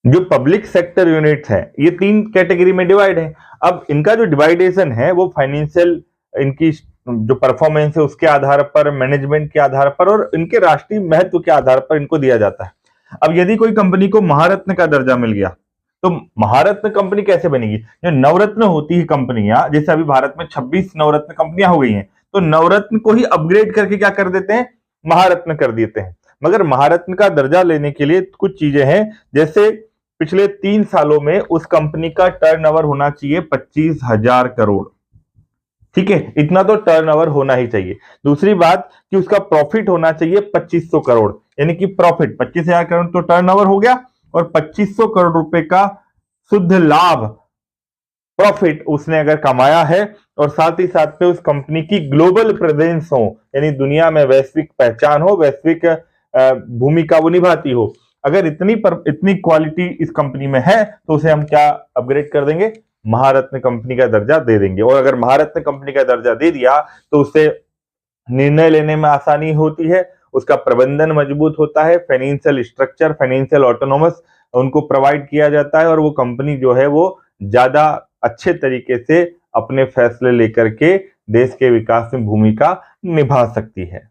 जो public sector units है ये 3 कैटेगरी में डिवाइड है। अब इनका जो डिवाइडेशन है वो फाइनेंशियल, इनकी जो परफॉर्मेंस है उसके आधार पर, मैनेजमेंट के आधार पर और इनके राष्ट्रीय महत्व के आधार पर इनको दिया जाता है। अब यदि कोई कंपनी को महारत्न का दर्जा मिल गया तो महारत्न कंपनी कैसे बनेगी? जो नवरत्न होती है कंपनियां, जैसे अभी भारत में 26 नवरत्न कंपनियां हो गई हैं, तो नवरत्न को ही अपग्रेड करके क्या कर देते हैं, महारत्न कर देते हैं। मगर महारत्न का दर्जा लेने के लिए कुछ चीजें हैं, जैसे पिछले 3 सालों में उस कंपनी का टर्नओवर होना चाहिए 25,000 करोड़। ठीक है, इतना तो टर्नओवर होना ही चाहिए। दूसरी बात कि उसका प्रॉफिट होना चाहिए 2500 करोड़, यानी कि प्रॉफिट 25,000 करोड़ तो टर्नओवर हो गया और 2500 करोड़ रुपए का शुद्ध लाभ, प्रॉफिट उसने अगर कमाया है और साथ ही साथ में उस कंपनी की ग्लोबल प्रेजेंस हो, यानी दुनिया में वैश्विक पहचान हो, वैश्विक भूमिका वो निभाती हो। अगर इतनी क्वालिटी इस कंपनी में है तो उसे हम क्या अपग्रेड कर देंगे, महारत्न कंपनी का दर्जा दे देंगे। और अगर महारत्न कंपनी का दर्जा दे दिया तो उससे निर्णय लेने में आसानी होती है, उसका प्रबंधन मजबूत होता है, फाइनेंशियल स्ट्रक्चर, फाइनेंशियल ऑटोनोमस उनको प्रोवाइड किया जाता है और वो कंपनी जो है वो ज्यादा अच्छे तरीके से अपने फैसले लेकर के देश के विकास में भूमिका निभा सकती है।